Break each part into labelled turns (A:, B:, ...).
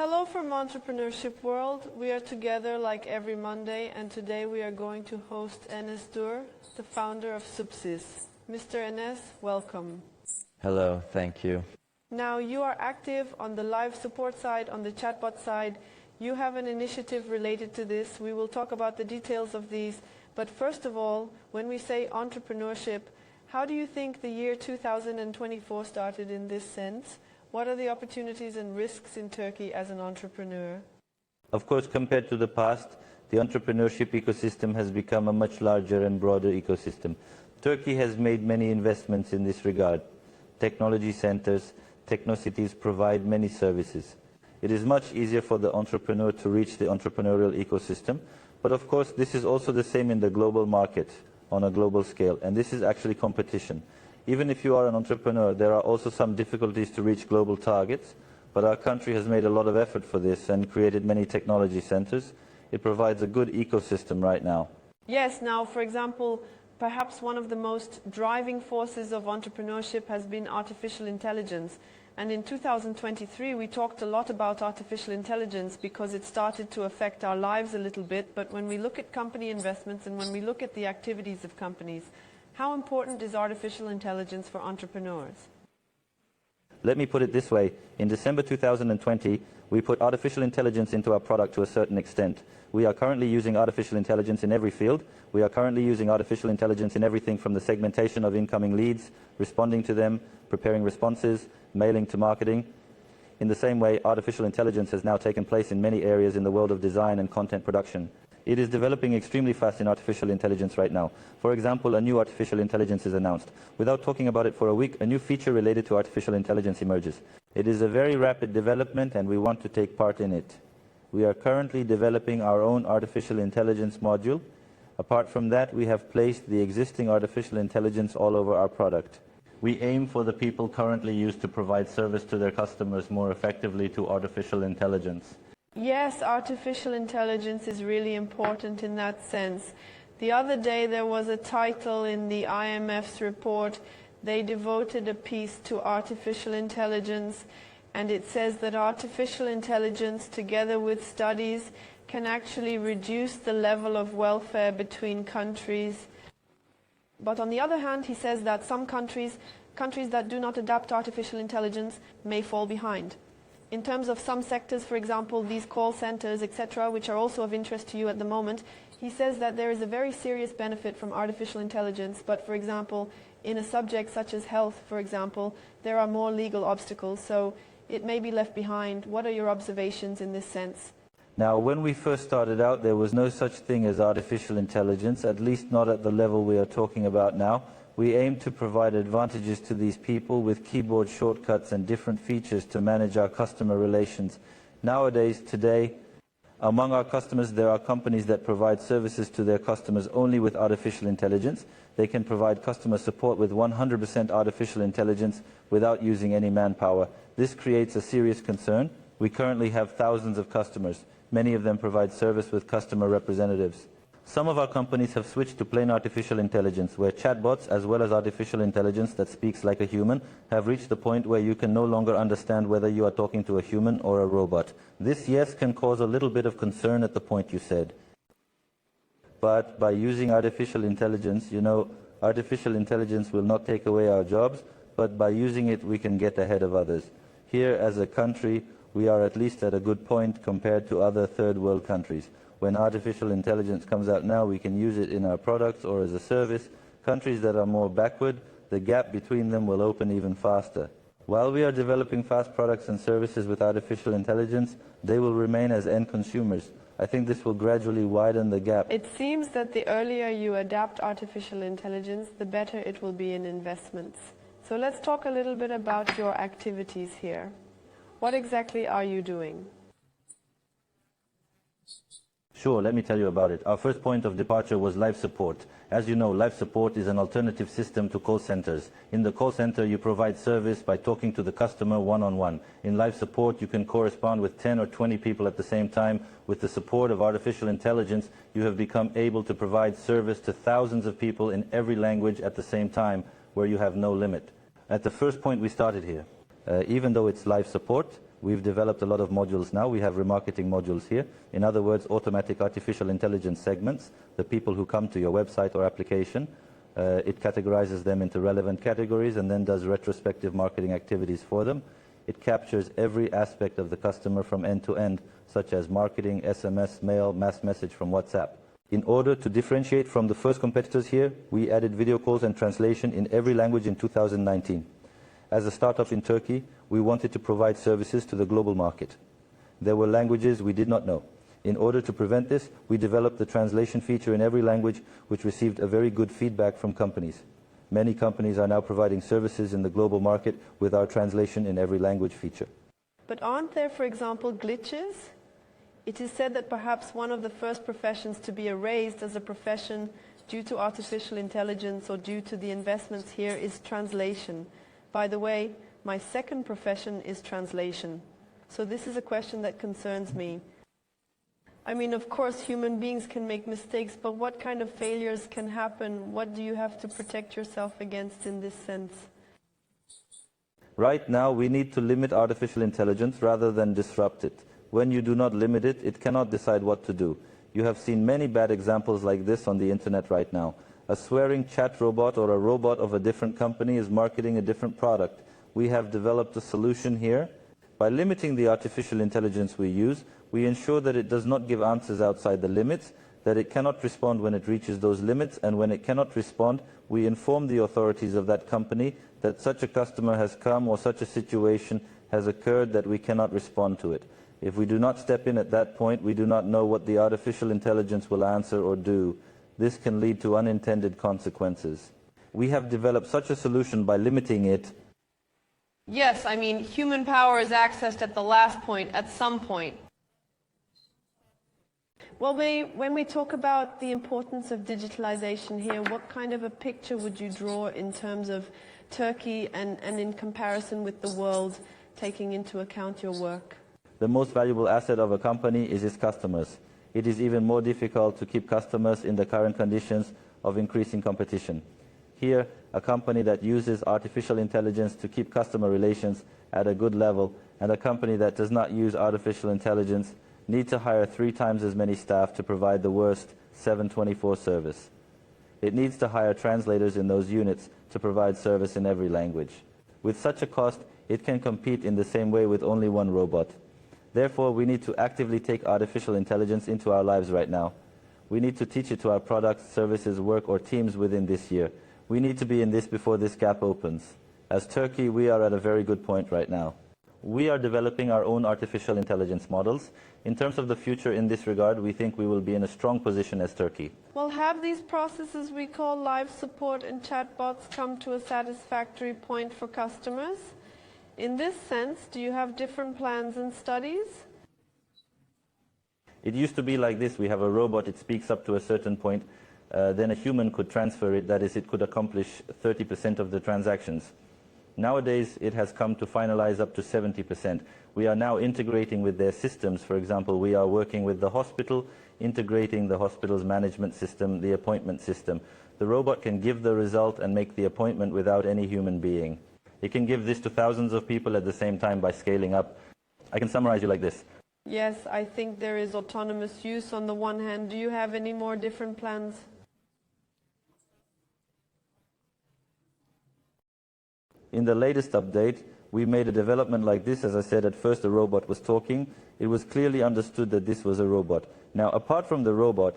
A: Hello from Entrepreneurship World. We are together like every Monday, and today we are going to host Enes Dur, the founder of Supsis. Mr. Enes, welcome.
B: Hello, thank you.
A: Now, you are active on the live support side, on the chatbot side. You have an initiative related to this. We will talk about the details of these. But first of all, when we say entrepreneurship, how do you think the year 2024 started in this sense? What are the opportunities and risks in Turkey as an entrepreneur?
B: Of course, compared to the past, the entrepreneurship ecosystem has become a much larger and broader ecosystem. Turkey has made many investments in this regard. Technology centers, technocities provide many services. It is much easier for the entrepreneur to reach the entrepreneurial ecosystem, but of course this is also the same in the global market on a global scale, and this is actually competition. Even if you are an entrepreneur, there are also some difficulties to reach global targets, but our country has made a lot of effort for this and created many technology centers. It provides a good ecosystem right now.
A: Yes, now, for example, perhaps one of the most driving forces of entrepreneurship has been artificial intelligence. And in 2023, we talked a lot about artificial intelligence because it started to affect our lives a little bit. But when we look at company investments and when we look at the activities of companies, how important is artificial intelligence for entrepreneurs?
B: Let me put it this way. In December 2020, we put artificial intelligence into our product to a certain extent. We are currently using artificial intelligence in every field. We are currently using artificial intelligence in everything from the segmentation of incoming leads, responding to them, preparing responses, mailing to marketing. In the same way, artificial intelligence has now taken place in many areas in the world of design and content production. It is developing extremely fast in artificial intelligence right now. For example, a new artificial intelligence is announced. Without talking about it for a week, a new feature related to artificial intelligence emerges. It is a very rapid development and we want to take part in it. We are currently developing our own artificial intelligence module. Apart from that, we have placed the existing artificial intelligence all over our product. We aim for the people currently used to provide service to their customers more effectively to artificial intelligence.
A: Yes, artificial intelligence is really important in that sense. The other day there was a title in the IMF's report. They devoted a piece to artificial intelligence, and it says that artificial intelligence, together with studies, can actually reduce the level of welfare between countries. But on the other hand, he says that some countries that do not adapt artificial intelligence may fall behind. In terms of some sectors, for example, these call centers, etc., which are also of interest to you at the moment, he says that there is a very serious benefit from artificial intelligence, but for example, in a subject such as health, for example, there are more legal obstacles, so it may be left behind. What are your observations in this sense?
B: Now, when we first started out, there was no such thing as artificial intelligence, at least not at the level we are talking about now. We aim to provide advantages to these people with keyboard shortcuts and different features to manage our customer relations. Nowadays, today, among our customers, there are companies that provide services to their customers only with artificial intelligence. They can provide customer support with 100% artificial intelligence without using any manpower. This creates a serious concern. We currently have thousands of customers. Many of them provide service with customer representatives. Some of our companies have switched to plain artificial intelligence, where chatbots, as well as artificial intelligence that speaks like a human, have reached the point where you can no longer understand whether you are talking to a human or a robot. This, yes, can cause a little bit of concern at the point you said. But by using artificial intelligence, artificial intelligence will not take away our jobs, but by using it, we can get ahead of others. Here, as a country, we are at least at a good point compared to other third world countries. When artificial intelligence comes out now, we can use it in our products or as a service. Countries that are more backward, the gap between them will open even faster. While we are developing fast products and services with artificial intelligence, they will remain as end consumers. I think this will gradually widen the gap.
A: It seems that the earlier you adapt artificial intelligence, the better it will be in investments. So let's talk a little bit about your activities here. What exactly are you doing?
B: Sure, let me tell you about it. Our first point of departure was live support. As you know, live support is an alternative system to call centers. In the call center, you provide service by talking to the customer one-on-one. In live support, you can correspond with 10 or 20 people at the same time. With the support of artificial intelligence, you have become able to provide service to thousands of people in every language at the same time, where you have no limit. At the first point, we started here. Even though it's live support, We've developed a lot of modules now. We have remarketing modules here. In other words, automatic artificial intelligence segments, the people who come to your website or application. It categorizes them into relevant categories and then does retrospective marketing activities for them. It captures every aspect of the customer from end to end, such as marketing, SMS, mail, mass message from WhatsApp. In order to differentiate from the first competitors here, we added video calls and translation in every language in 2019. As a startup in Turkey, we wanted to provide services to the global market. There were languages we did not know. In order to prevent this, we developed the translation feature in every language, which received a very good feedback from companies. Many companies are now providing services in the global market with our translation in every language feature.
A: But aren't there, for example, glitches? It is said that perhaps one of the first professions to be erased as a profession due to artificial intelligence or due to the investments here is translation. By the way, my second profession is translation. So this is a question that concerns me. I mean, of course, human beings can make mistakes, but what kind of failures can happen? What do you have to protect yourself against in this sense?
B: Right now, we need to limit artificial intelligence rather than disrupt it. When you do not limit it, it cannot decide what to do. You have seen many bad examples like this on the internet right now. A swearing chat robot or a robot of a different company is marketing a different product. We have developed a solution here. By limiting the artificial intelligence we use, we ensure that it does not give answers outside the limits, that it cannot respond when it reaches those limits, and when it cannot respond, we inform the authorities of that company that such a customer has come or such a situation has occurred that we cannot respond to it. If we do not step in at that point, we do not know what the artificial intelligence will answer or do. This can lead to unintended consequences. We have developed such a solution by limiting it.
A: Yes, I mean, human power is accessed at the last point, at some point. Well, when we talk about the importance of digitalization here, what kind of a picture would you draw in terms of Turkey and in comparison with the world, taking into account your work?
B: The most valuable asset of a company is its customers. It is even more difficult to keep customers in the current conditions of increasing competition. Here, a company that uses artificial intelligence to keep customer relations at a good level and a company that does not use artificial intelligence need to hire 3 times as many staff to provide the worst 7/24 service. It needs to hire translators in those units to provide service in every language. With such a cost, it can compete in the same way with only one robot. Therefore, we need to actively take artificial intelligence into our lives right now. We need to teach it to our products, services, work, or teams within this year. We need to be in this before this gap opens. As Turkey, we are at a very good point right now. We are developing our own artificial intelligence models. In terms of the future in this regard, we think we will be in a strong position as Turkey.
A: Well, have these processes we call live support and chatbots come to a satisfactory point for customers? In this sense, do you have different plans and studies?
B: It used to be like this. We have a robot, it speaks up to a certain point, then a human could transfer it, that is, it could accomplish 30% of the transactions. Nowadays, it has come to finalize up to 70%. We are now integrating with their systems. For example, we are working with the hospital, integrating the hospital's management system, the appointment system. The robot can give the result and make the appointment without any human being. It can give this to thousands of people at the same time by scaling up. I can summarize you like this.
A: Yes, I think there is autonomous use on the one hand. Do you have any more different plans?
B: In the latest update, we made a development like this. As I said, at first the robot was talking. It was clearly understood that this was a robot. Now, apart from the robot,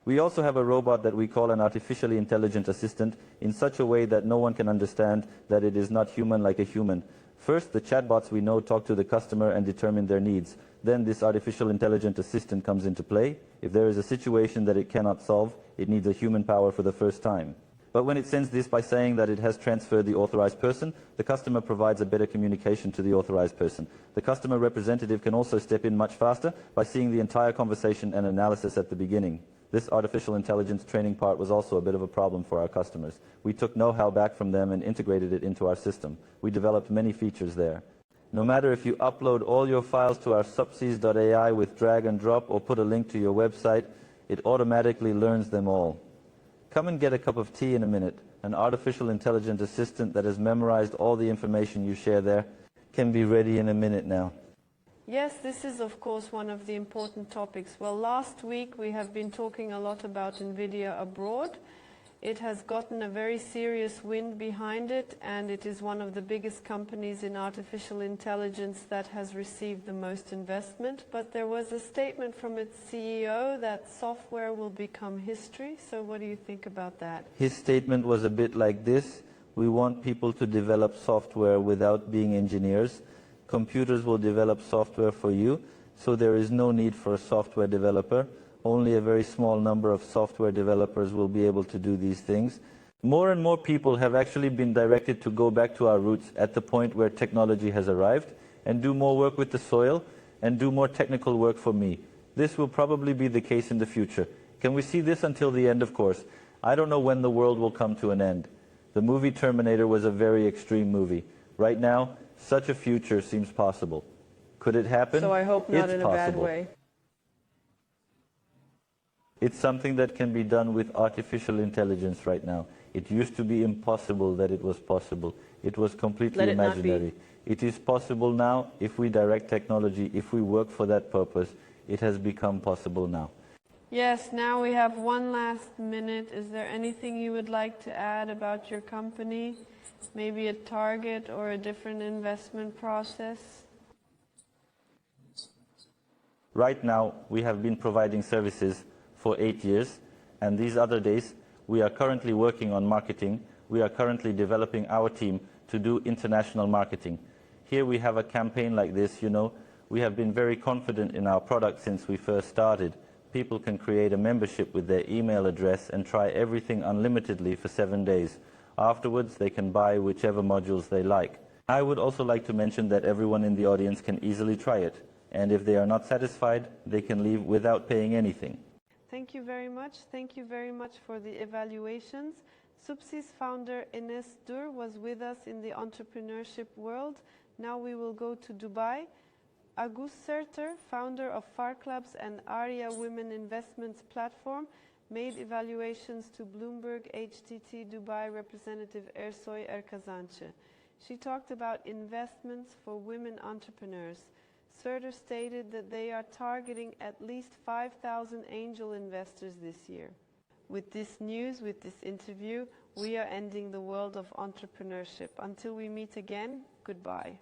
B: we also have a robot that we call an artificially intelligent assistant in such a way that no one can understand that it is not human like a human. First, the chatbots we know talk to the customer and determine their needs. Then this artificial intelligent assistant comes into play. If there is a situation that it cannot solve, it needs a human power for the first time. But when it sends this by saying that it has transferred the authorized person, the customer provides a better communication to the authorized person. The customer representative can also step in much faster by seeing the entire conversation and analysis at the beginning. This artificial intelligence training part was also a bit of a problem for our customers. We took know-how back from them and integrated it into our system. We developed many features there. No matter if you upload all your files to our Supsis AI with drag and drop or put a link to your website, it automatically learns them all. Come and get a cup of tea in a minute. An artificial intelligent assistant that has memorized all the information you share there can be ready in a minute now.
A: Yes, this is of course one of the important topics. Well, last week we have been talking a lot about NVIDIA abroad. It has gotten a very serious wind behind it, and it is one of the biggest companies in artificial intelligence that has received the most investment. But there was a statement from its CEO that software will become history. So what do you think about that?
B: His statement was a bit like this: we want people to develop software without being engineers. Computers will develop software for you, so there is no need for a software developer. Only a very small number of software developers will be able to do these things. More and more people have actually been directed to go back to our roots at the point where technology has arrived and do more work with the soil and do more technical work for me. This will probably be the case in the future. Can we see this until the end? Of course. I don't know when the world will come to an end. The movie Terminator was a very extreme movie. Right now, such a future seems possible. Could it happen?
A: So I hope not
B: it's
A: in
B: possible.
A: a bad way.
B: It's something that can be done with artificial intelligence right now. It used to be impossible that it was possible. It was completely imaginary. It is possible now if we direct technology, if we work for that purpose. It has become possible now.
A: Yes, now we have one last minute. Is there anything you would like to add about your company? Maybe a target or a different investment process?
B: Right now, we have been providing services for 8 years, and these other days, we are currently working on marketing. We are currently developing our team to do international marketing. Here we have a campaign like this, we have been very confident in our product since we first started. People can create a membership with their email address and try everything unlimitedly for 7 days. Afterwards, they can buy whichever modules they like. I would also like to mention that everyone in the audience can easily try it, and if they are not satisfied, they can leave without paying anything.
A: Thank you very much. Thank you very much for the evaluations. Supsis founder Enes Dur was with us in the entrepreneurship world. Now we will go to Dubai. Agus Serter, founder of Far Clubs and Aria Women Investments platform, made evaluations to BloombergHT Dubai representative Ersoy Erkazanche. She talked about investments for women entrepreneurs. Serter stated that they are targeting at least 5,000 angel investors this year. With this news, with this interview, we are ending the world of entrepreneurship. Until we meet again, goodbye.